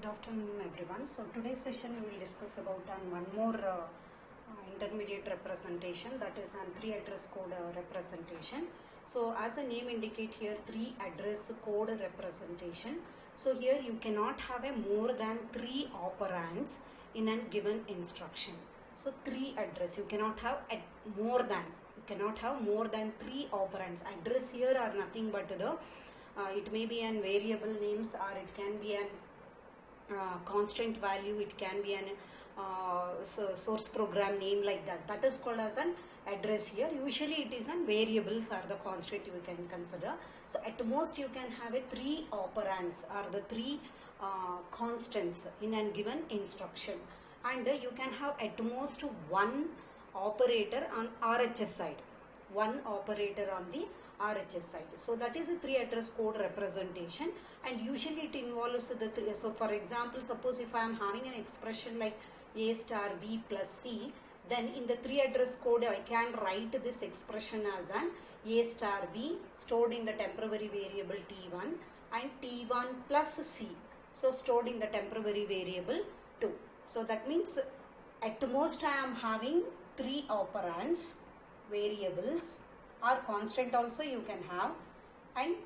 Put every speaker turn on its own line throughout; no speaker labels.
Good afternoon everyone. So today's session we will discuss about one more intermediate representation, that is an 3 address code representation. So as the name indicate here, 3 address code representation. So here you cannot have a more than 3 operands in a given instruction. So 3 address, you cannot have more than 3 operands. Address here are nothing but the it may be an variable names, or it can be an constant value, it can be an source program name, like that. That is called as an address here. Usually it is an variables or the constant you can consider. So at most you can have a 3 operands or the 3 constants in a given instruction, and you can have at most one operator on RHS side, one operator on the RHS side. So that is a 3 address code representation, and usually it involves the 3. So for example, suppose if I am having an expression like A star B plus C, then in the 3 address code I can write this expression as an A star B stored in the temporary variable T1 and T1 plus C, so stored in the temporary variable 2. So that means at most I am having 3 operands, variables or constant also you can have, and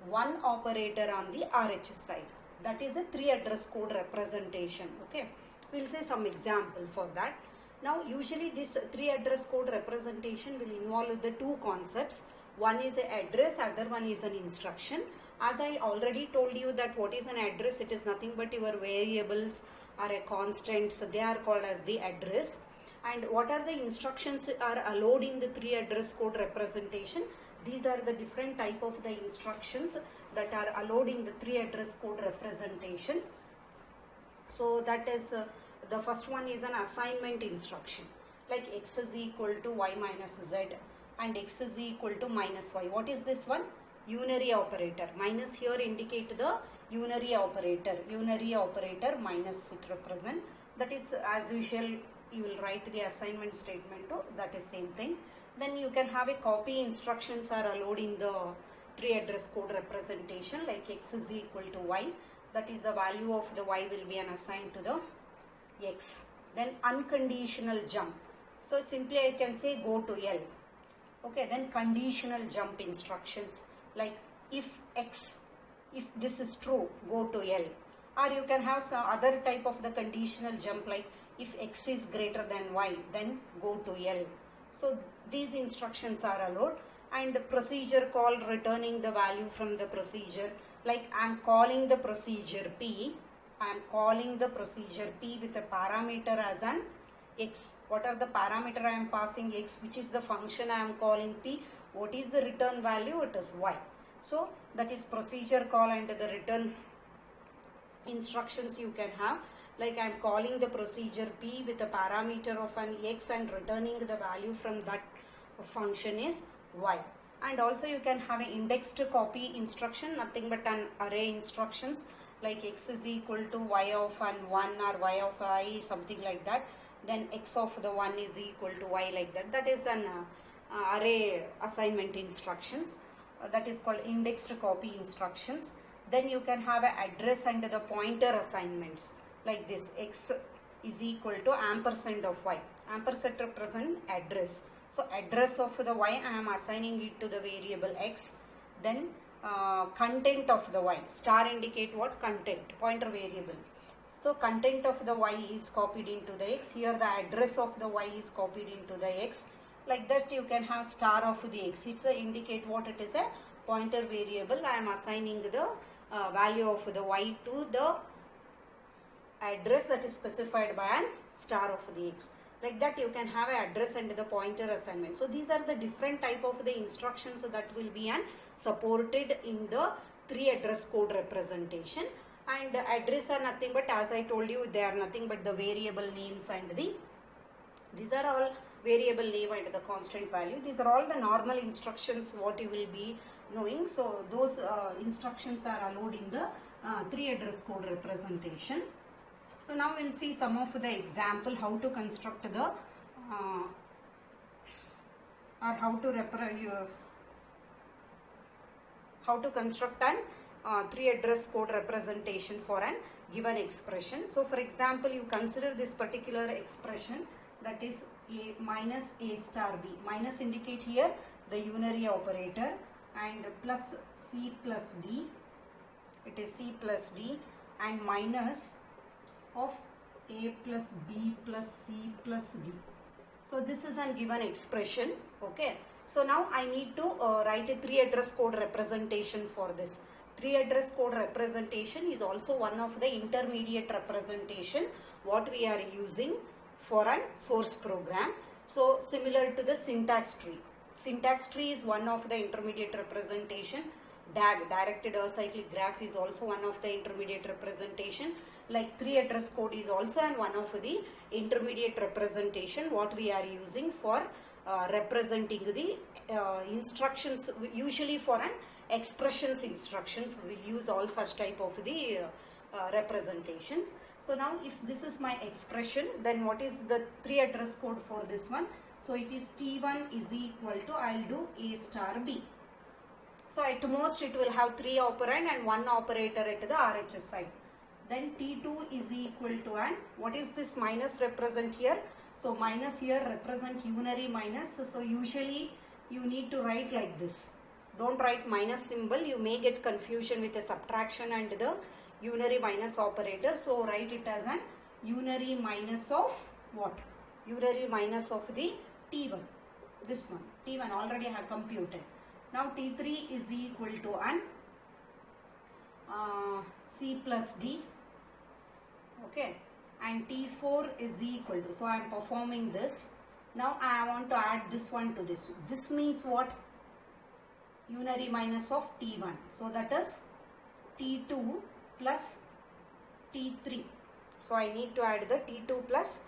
one operator on the RHS side. That is a 3 address code representation. Okay, we'll say some example for that. Now usually this 3 address code representation will involve the 2 concepts. One is an address, other one is an instruction. As I already told you that what is an address, it is nothing but your variables or a constant, so they are called as the address. And what are the instructions are allowed in the 3 address code representation? These are the different type of the instructions that are allowed in the 3 address code representation. So that is the first one is an assignment instruction, like x is equal to y minus z and x is equal to minus y. What is this one? Unary operator. Minus here indicate the unary operator minus it represent. That is as usual, you will write the assignment statement too, that is same thing. Then you can have a copy instructions are allowed in the 3 address code representation, like x is equal to y, that is the value of the y will be assigned to the x. Then unconditional jump, so simply I can say go to L. Okay, then conditional jump instructions, like if this is true, go to L. Or you can have some other type of the conditional jump, like if x is greater than y, then go to L. So these instructions are allowed. And procedure call, returning the value from the procedure, like I am calling the procedure P, with a parameter as an x. What are the parameter I am passing? X, which is the function I am calling P. What is the return value? It is y. So that is procedure call, and the return instructions you can have, like I am calling the procedure P with a parameter of an x and returning the value from that function is y. And also you can have an indexed copy instruction, nothing but an array instructions, like x is equal to y of an 1 or y of I, something like that. Then x of the 1 is equal to y, like that. That is an array assignment instructions. That is called indexed copy instructions. Then you can have an address and the pointer assignments, like this, x is equal to ampersand of y. Ampersand represent address. So address of the y, I am assigning it to the variable x. Then content of the y, star indicate what? Content, pointer variable. So content of the y is copied into the x. Here the address of the y is copied into the x. Like that you can have star of the x. It's indicate what it is, a pointer variable. I am assigning the value of the y to the address that is specified by an star of the x. Like that you can have an address and the pointer assignment. So these are the different type of the instructions that will be supported in the 3 address code representation. And address are nothing but, as I told you, they are nothing but the variable names, and these are all variable name and the constant value. These are all the normal instructions what you will be knowing. So those instructions are allowed in the 3 address code representation. So now we'll see some of the example how to construct the or how to construct an three address code representation for an given expression. So for example, you consider this particular expression, that is a minus a star b. Minus indicate here the unary operator, and plus c plus d, it is c plus d, and minus of a plus b plus c plus d. So this is a given expression. Okay, so now I need to write a three address code representation for this. Three address code representation is also one of the intermediate representation what we are using for a source program. So similar to the syntax tree. Syntax tree is one of the intermediate representation. DAG, directed acyclic graph, is also one of the intermediate representation. Like three address code is also one of the intermediate representation what we are using for representing the instructions. Usually for an expressions instructions we will use all such type of the representations. So now if this is my expression, then what is the three address code for this one? So it is T1 is equal to, I will do A star B. So at most it will have three operand and one operator at the RHS side. Then T2 is equal to, and what is this minus represent here? So minus here represent unary minus. So usually you need to write like this. Don't write minus symbol. You may get confusion with the subtraction and the unary minus operator. So write it as an unary minus of what? Unary minus of the T1. This one. T1 already I have computed. Now T3 is equal to an C plus D. Okay. And T4 is equal to. So I am performing this. Now I want to add this one to this. This means what? Unary minus of T1. So that is T2 plus T3. So I need to add the T2 plus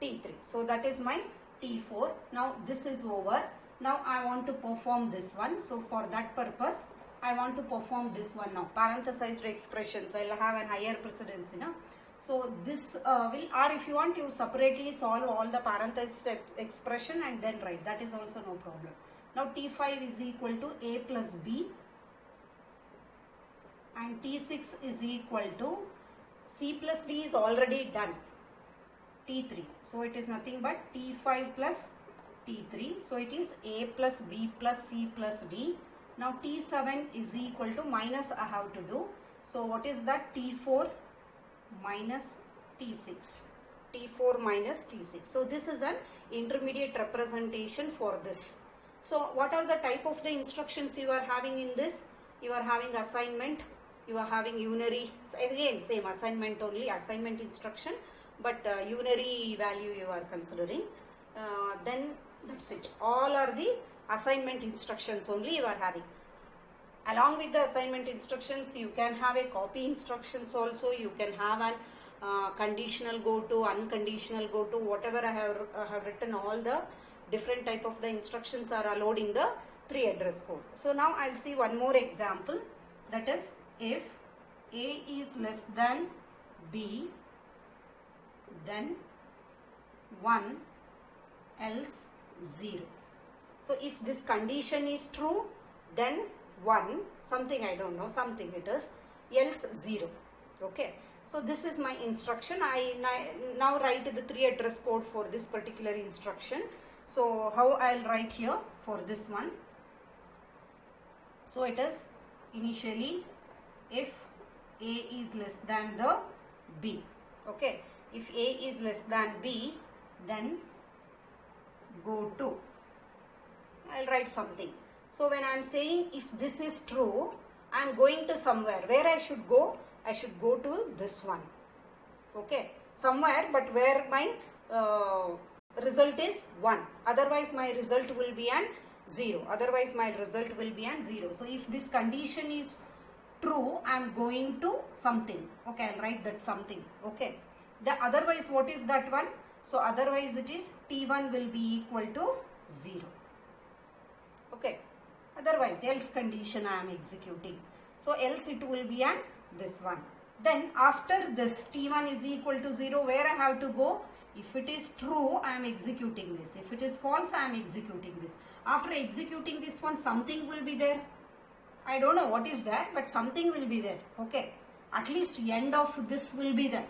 T3. So that is my T4. Now this is over. Now I want to perform this one. So for that purpose, I want to perform this one now. Parenthesized expressions. I will have a higher precedence. So this will, or if you want, you separately solve all the parenthesized expression and then write. That is also no problem. Now T5 is equal to A plus B, and T6 is equal to C plus D is already done. T3. So it is nothing but T5 plus T3. So it is A plus B plus C plus D. Now T7 is equal to minus I have to do. So what is that? T4 minus T6. T4 minus T6. So this is an intermediate representation for this. So what are the type of the instructions you are having in this? You are having assignment, you are having unary, so again same assignment only, assignment instruction, but unary value you are considering. Then that's it. All are the assignment instructions only you are having. Along with the assignment instructions, you can have a copy instructions also. You can have an conditional go to, unconditional go to, whatever I have written, all the different type of the instructions are allowed in the three address code. So now I'll see one more example, that is if A is less than B, then 1 else 0. So if this condition is true, then 1, something I don't know, something it is, else 0. Okay. So this is my instruction. I now write the three address code for this particular instruction. So how I'll write here for this one? So it is initially if A is less than the B. Okay. If A is less than B, then go to. I'll write something. So when I am saying if this is true, I am going to somewhere. Where I should go? I should go to this one. Okay. Somewhere, but where my result is 1. Otherwise my result will be an 0. Otherwise my result will be an 0. So if this condition is true, I am going to something. Okay, I'll write that something. Okay. The otherwise what is that one? So otherwise it is T1 will be equal to 0. Okay. Otherwise else condition I am executing. So else it will be an this one. Then after this T1 is equal to 0, where I have to go? If it is true, I am executing this. If it is false, I am executing this. After executing this one, something will be there. I don't know what is there, but something will be there. Okay, at least end of this will be there.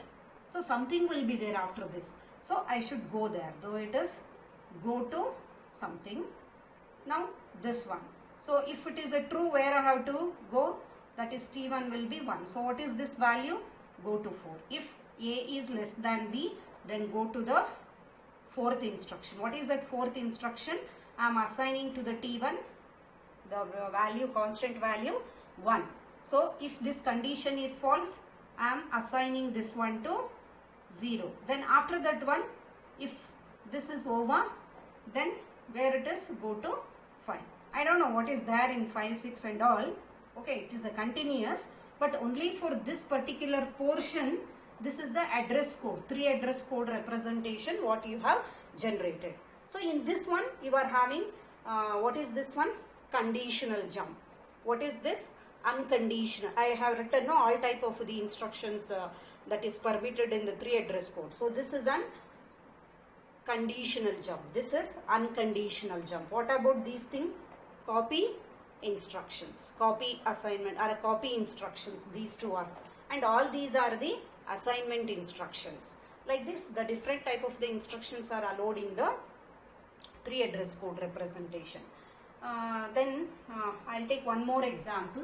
So something will be there after this. So I should go there, though it is go to something. Now this one. So if it is a true, where I have to go? That is T1 will be 1. So what is this value? Go to 4. If A is less than B, then go to the fourth instruction. What is that fourth instruction? I am assigning to the T1 the value, constant value 1. So if this condition is false, I am assigning this one to 0. Then after that one, if this is over, then where it is, go to 5. I don't know what is there in 5, 6 and all. Okay, it is a continuous, but only for this particular portion, this is the address code, 3 address code representation what you have generated. So in this one, you are having, what is this one? Conditional jump. What is this? Unconditional. I have written all type of the instructions that is permitted in the 3 address code. So this is an conditional jump. This is unconditional jump. What about these things? Copy instructions, copy assignment or copy instructions. These two are, and all these are the assignment instructions. Like this, the different type of the instructions are allowed in the 3 address code representation. Then I'll take one more example.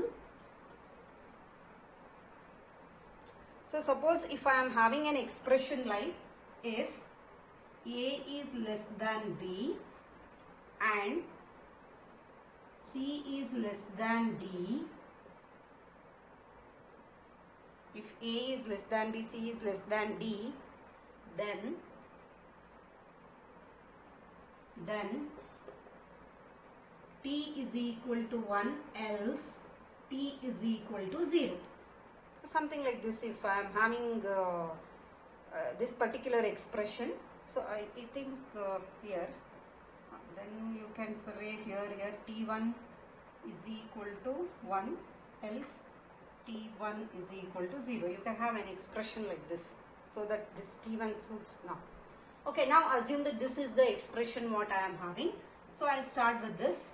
So suppose if I am having an expression like if A is less than B and C is less than D, if A is less than B, C is less than D, then T is equal to 1, else T is equal to 0. Something like this if I am having this particular expression. So I think here, then you can survey here T1 is equal to 1, else T1 is equal to 0. You can have an expression like this, so that this T1 suits now. Okay, now assume that this is the expression what I am having. So I'll start with this.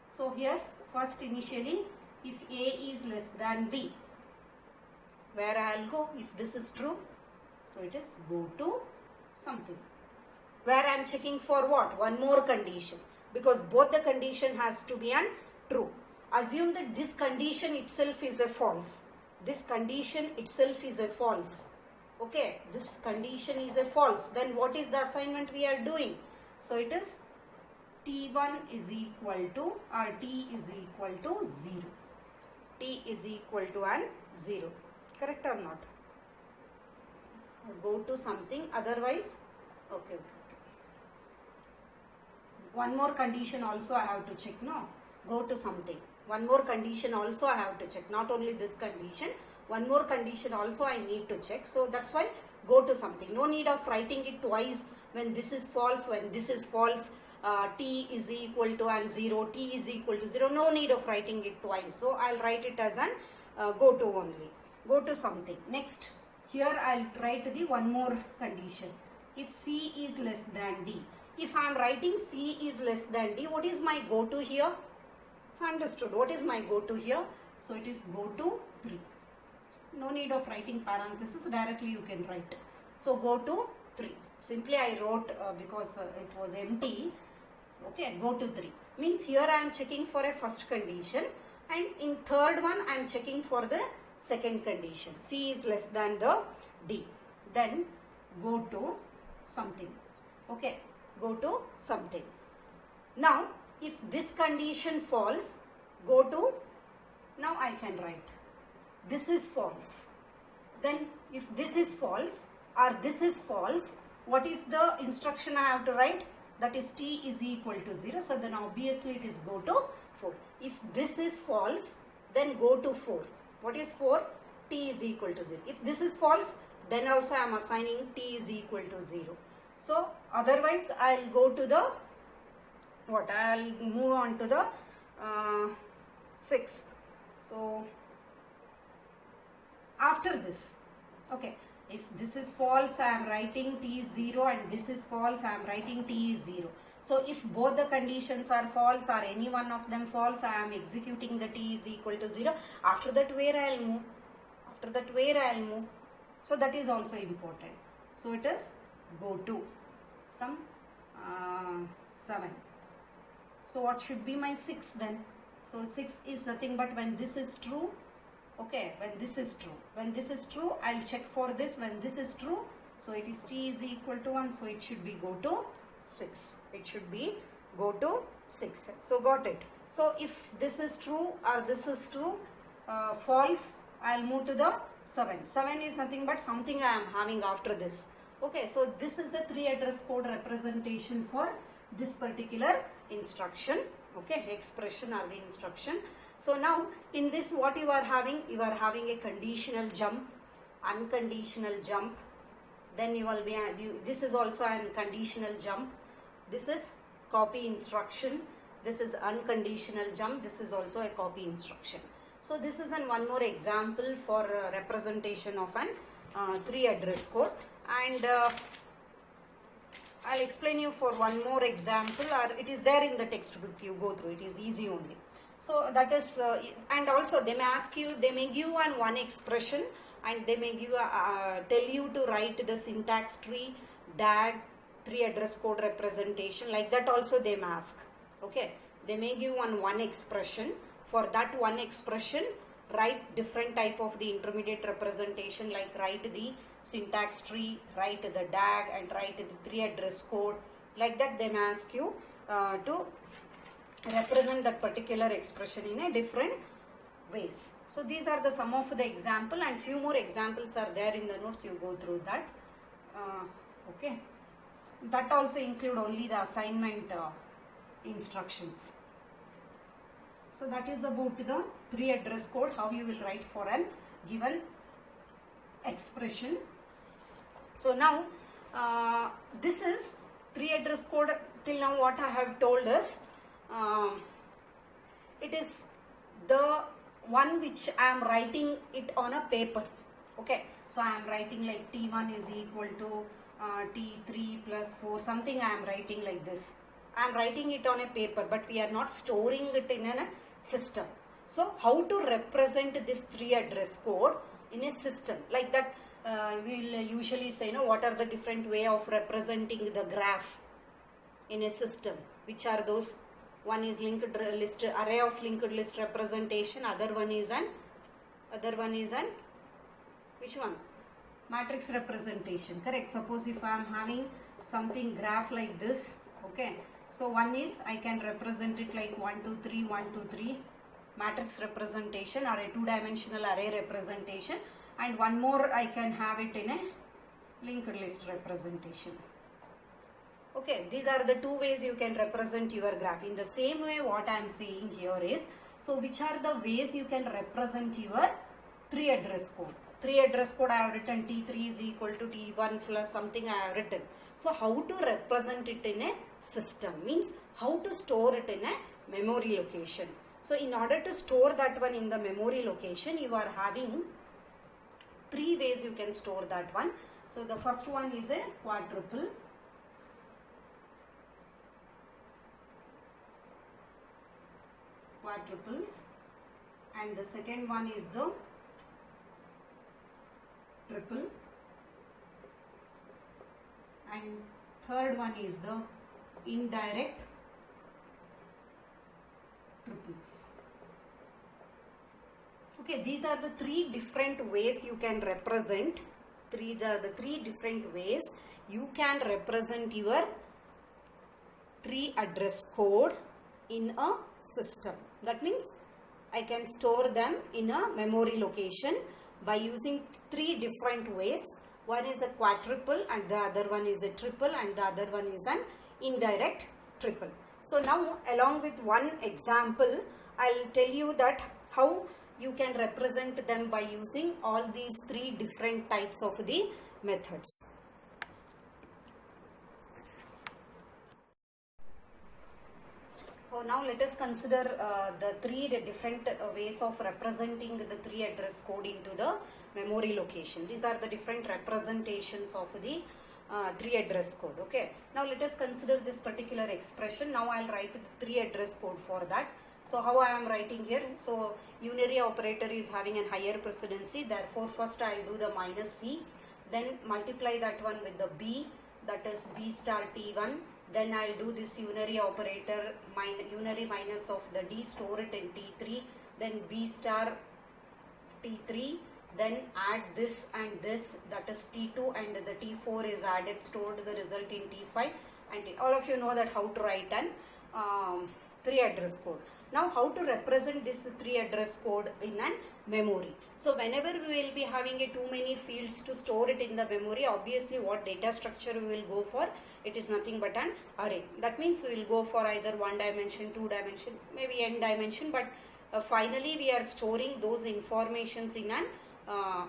So here first initially, if A is less than B, where I'll go if this is true? So it is go to something. Where I am checking for what? One more condition, because both the condition has to be an true. Assume that this condition itself is a false. This condition itself is a false. Okay, this condition is a false. Then what is the assignment we are doing? So it is T1 is equal to, or T is equal to 0. T is equal to an 0. Correct or not? Go to something, otherwise, okay. One more condition also I have to check, no? Go to something. One more condition also I have to check. Not only this condition, one more condition also I need to check. So that's why go to something. No need of writing it twice when this is false, when this is false. T is equal to and 0, T is equal to 0. No need of writing it twice. So I'll write it as an go to only. Go to something. Next, here I'll write the one more condition. If C is less than D. If I am writing C is less than D, what is my go to here? So understood. What is my go to here? So it is go to 3. No need of writing parenthesis. Directly you can write. So go to 3. Simply I wrote because it was empty. Okay, go to 3. Means here I am checking for a first condition, and in third one I am checking for the second condition. C is less than the D. Then go to something. Okay, go to something. Now if this condition false, go to, now I can write this is false. Then if this is false or this is false, what is the instruction I have to write? That is T is equal to 0. So then obviously it is go to 4. If this is false, then go to 4. What is 4? T is equal to 0. If this is false, then also I am assigning T is equal to 0. So otherwise I will go to the, what, I will move on to the 6. So after this, okay, if this is false, I am writing T is 0, and this is false, I am writing T is 0. So if both the conditions are false or any one of them false, I am executing the t is equal to 0. After that, where I will move? After that, where I will move? So that is also important. So it is go to some 7. So what should be my 6 then? So 6 is nothing but when this is true. Okay, when this is true. When this is true, I will check for this. When this is true, so it is t is equal to 1. So it should be go to 6. It should be go to 6. So got it. So if this is true or this is true, false, I will move to the 7. 7 is nothing but something I am having after this. Okay, so this is the 3 address code representation for this particular instruction. Okay, expression or the instruction. So now in this, what you are having a conditional jump, unconditional jump. Then you will be, this is also an conditional jump. This is copy instruction. This is unconditional jump. This is also a copy instruction. So this is one more example for representation of an 3 address code. And I'll explain you for one more example, or it is there in the textbook, you go through, it is easy only. So that is, and also they may ask you, they may give one expression and they may give tell you to write the syntax tree, DAG, 3 address code representation, like that also they may ask. Okay, they may give one expression. For that one expression, write different type of the intermediate representation, like write the syntax tree, write the DAG, and write the 3 address code. Like that they may ask you to represent that particular expression in a different ways. So these are the some of the example, and few more examples are there in the notes, you go through that. Okay, that also include only the assignment instructions. So that is about the 3 address code, how you will write for an given expression. So now this is 3 address code. Till now what I have told us, it is the one which I am writing it on a paper. Okay, so I am writing like T1 is equal to T3 plus 4, something I am writing like this. I am writing it on a paper, but we are not storing it in a system. So how to represent this 3 address code in a system? Like that we will usually say, what are the different way of representing the graph in a system? Which are those? One is linked list, array of linked list representation. Other one is an which one? Matrix representation. Correct. Suppose if I am having something graph like this. Okay. So one is I can represent it like 1, 2, 3, 1, 2, 3 matrix representation or a 2-dimensional array representation, and one more I can have it in a linked list representation. Okay, these are the 2 ways you can represent your graph. In the same way, what I am saying here is, so which are the ways you can represent your 3 address code? 3 address code I have written T3 is equal to T1 plus something I have written. So how to represent it in a system means how to store it in a memory location. So in order to store that one in the memory location, you are having 3 ways you can store that one. So the first one is a quadruple. Quadruples, and the second one is the triple, and third one is the indirect triples. Okay, these are the 3 different ways you can represent. These are the 3 different ways you can represent your 3 address code in a system. That means I can store them in a memory location by using 3 different ways. One is a quadruple, and the other one is a triple, and the other one is an indirect triple. So now, along with one example, I'll tell you that how you can represent them by using all these 3 different types of the methods. So now let us consider the 3 different ways of representing the 3 address code into the memory location. These are the different representations of the three address code. Okay, now let us consider this particular expression. Now I'll write the three address code for that. So how I am writing here? So unary operator is having a higher precedency, therefore first I'll do the minus C, then multiply that one with the B, that is B star T1, then I'll do this unary operator unary minus of the D, store it in T3, then B star T3, then add this and this, that is T2, and the T4 is added, stored the result in T5, and all of you know that how to write an three address code. Now how to represent this three address code in an memory. So whenever we will be having too many fields to store it in the memory, obviously what data structure we will go for? It is nothing but an array. That means we will go for either 1 dimension, 2 dimension, maybe n dimension, but finally we are storing those informations in an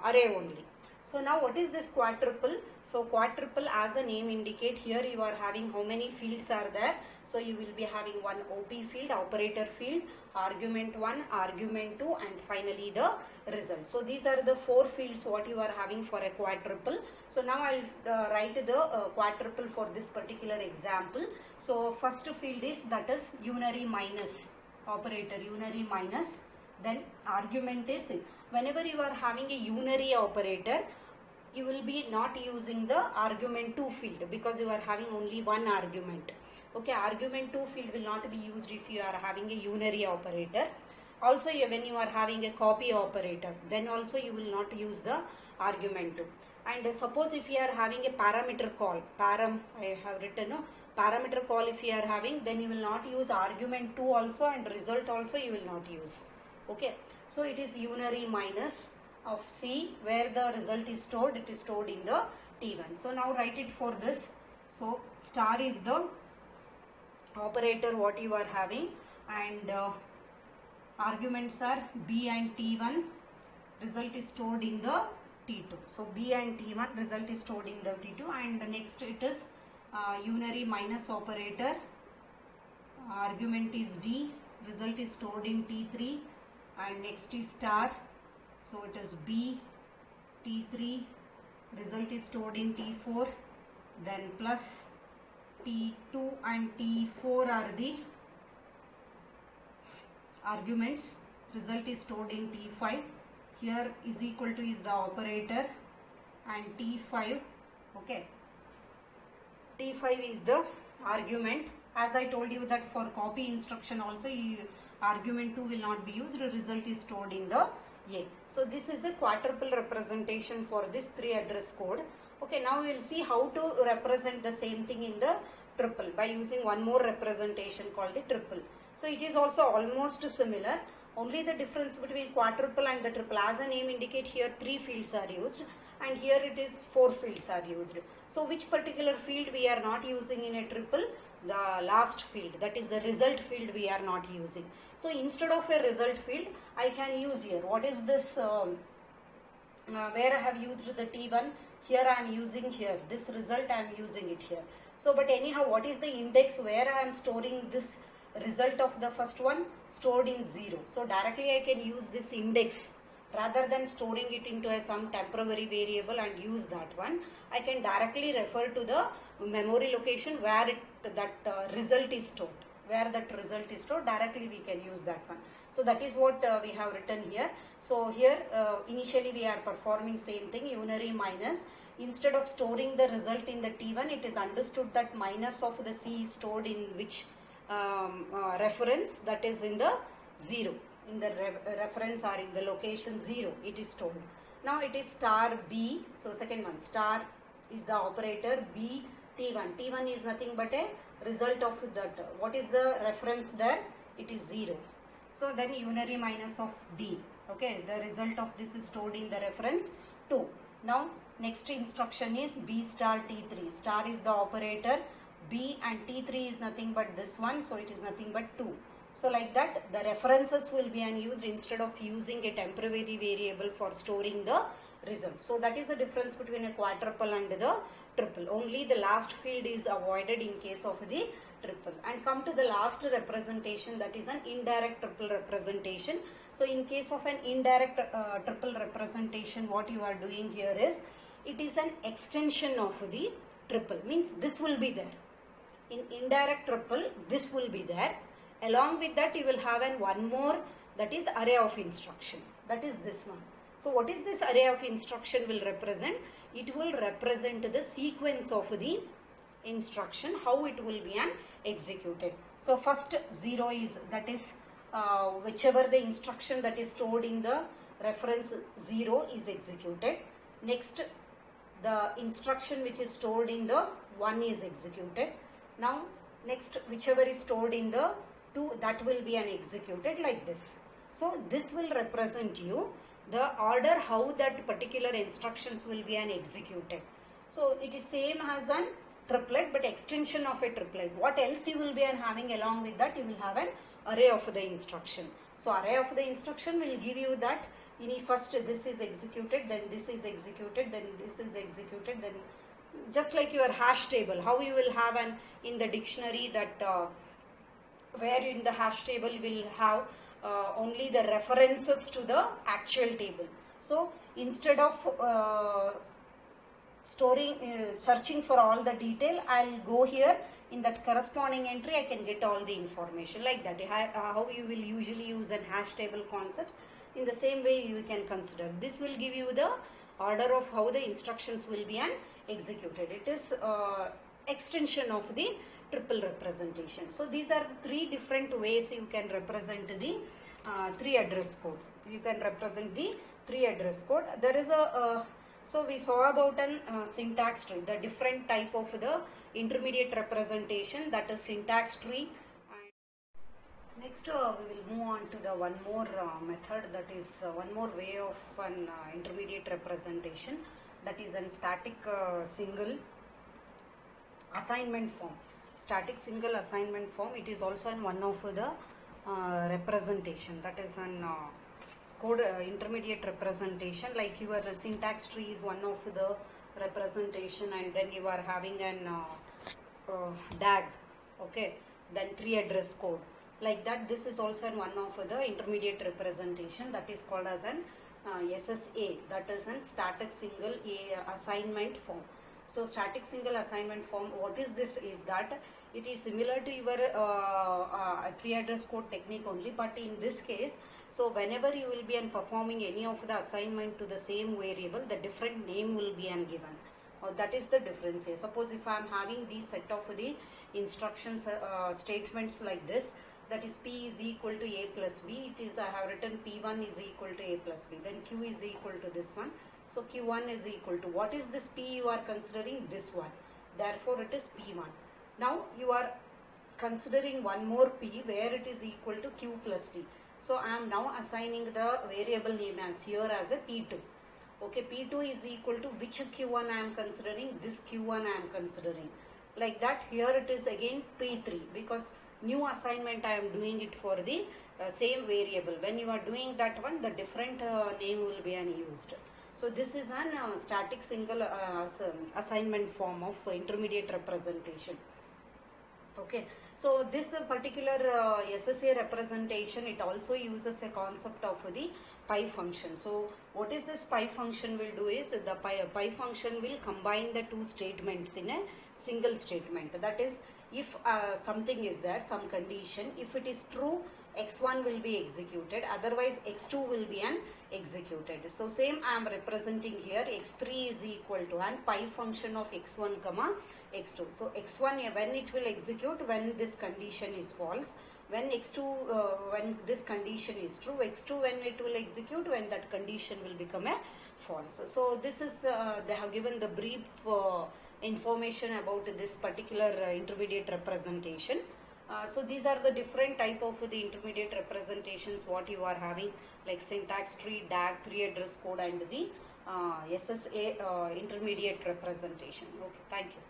array only. So now what is this quadruple? So quadruple, as a name indicate, here you are having how many fields are there. So you will be having one OP field, operator field, argument 1, argument 2, and finally the result. So these are the 4 fields what you are having for a quadruple. So now I'll write the quadruple for this particular example. So first field is, that is unary minus operator, unary minus, then argument is, whenever you are having a unary operator, you will be not using the argument 2 field because you are having only one argument. Okay, argument 2 field will not be used if you are having a unary operator. Also, when you are having a copy operator, then also you will not use the argument 2. And suppose if you are having a parameter call, I have written parameter call if you are having, then you will not use argument 2 also, and result also you will not use. Okay, so it is unary minus of C, where the result is stored, it is stored in the T1. So now write it for this. So star is the operator what you are having, and arguments are B and T1, result is stored in the T2. So B and T1, result is stored in the T2, and next it is unary minus operator, argument is D, result is stored in T3, and next is star, so it is B, T3, result is stored in T4, then plus T2 and T4 are the arguments, result is stored in T5, here is equal to is the operator, and T5, okay, T5 is the argument. As I told you that for copy instruction also, argument 2 will not be used, the result is stored in the A. So this is a quadruple representation for this 3 address code. Okay, now we will see how to represent the same thing in the triple by using one more representation called the triple. So it is also almost similar, only the difference between quadruple and the triple, as the name indicate, here 3 fields are used and here it is 4 fields are used. So which particular field we are not using in a triple? The last field, that is the result field, we are not using. So instead of a result field, I can use here, what is this, where I have used the T1, here I am using here, this result I am using it here. So but anyhow, what is the index where I am storing this result of the first one? Stored in 0. So directly I can use this index rather than storing it into some temporary variable and use that one. I can directly refer to the memory location where that result is stored. Where that result is stored, directly we can use that one. So that is what we have written here. So here initially we are performing same thing, unary minus. Instead of storing the result in the T1, it is understood that minus of the C is stored in which reference, that is in the 0. In the reference or in the location 0, it is stored. Now it is star B. So second one, star is the operator, B, T1. T1 is nothing but a result of that. What is the reference there? It is 0. So then unary minus of D. Okay, the result of this is stored in the reference 2. Now next instruction is B star T3. Star is the operator, B and T3 is nothing but this one, so it is nothing but 2. So like that, the references will be unused instead of using a temporary variable for storing the result. So that is the difference between a quadruple and the triple. Only the last field is avoided in case of the triple. And come to the last representation, that is an indirect triple representation. So in case of an indirect triple representation, what you are doing here is, it is an extension of the triple, means this will be there. In indirect triple, this will be there. Along with that, you will have one more, that is array of instruction. That is this one. So what is this array of instruction will represent? It will represent the sequence of the instruction, how it will be executed. So first 0 is, that is whichever the instruction that is stored in the reference 0 is executed. Next, the instruction which is stored in the 1 is executed. Now next, whichever is stored in the 2, that will be executed like this. So this will represent you the order how that particular instructions will be executed. So it is same as an triplet, but extension of a triplet. What else you will be having along with that? You will have an array of the instruction. So array of the instruction will give you that in first this is executed, then this is executed, then this is executed, then just like your hash table, how you will have in the dictionary that where in the hash table you will have only the references to the actual table. So instead of searching for all the detail, I'll go here in that corresponding entry, I can get all the information like that. How you will usually use an hash table concepts, in the same way you can consider. This will give you the order of how the instructions will be executed. It is extension of the triple representation. So these are the 3 different ways you can represent the 3 address code. You can represent the 3 address code. There is a so we saw about an syntax tree, the different type of the intermediate representation, that is syntax tree. And next we will move on to the one more method, that is one more way of an intermediate representation, that is an static single assignment form. Static single assignment form, it is also in one of the representation, that is an code intermediate representation. Like your syntax tree is one of the representation, and then you are having an DAG, okay, then 3 address code, like that. This is also in one of the intermediate representation, that is called as an SSA, that is an static single assignment form. So static single assignment form, what is this is that it is similar to your 3 address code technique only, but in this case, so whenever you will be performing any of the assignment to the same variable, the different name will be given. That is the difference here. Suppose if I am having these set of the instructions statements like this, that is P is equal to A plus B, it is I have written P1 is equal to A plus B, then Q is equal to this one. So Q1 is equal to, what is this P you are considering? This one. Therefore it is P1. Now you are considering one more P where it is equal to Q plus T. So I am now assigning the variable name as here as a P2. Okay, P2 is equal to which Q1 I am considering? This Q1 I am considering. Like that, here it is again P3, because new assignment I am doing it for the same variable. When you are doing that one, the different name will be used. So this is an static single assignment form of intermediate representation. Okay, so this particular SSA representation, it also uses a concept of the pi function. So what is this pi function will do is, the pi function will combine the 2 statements in a single statement. That is, if something is there, some condition, if it is true, x1 will be executed, otherwise x2 will be executed. So same I am representing here, x3 is equal to an pi function of x1 comma x2. So x1 when it will execute when this condition is false, when x2 when this condition is true, x2 when it will execute when that condition will become a false. So this is they have given the brief information about this particular intermediate representation. So these are the different type of the intermediate representations what you are having, like syntax tree, DAG, 3 address code, and the SSA intermediate representation. Okay, thank you.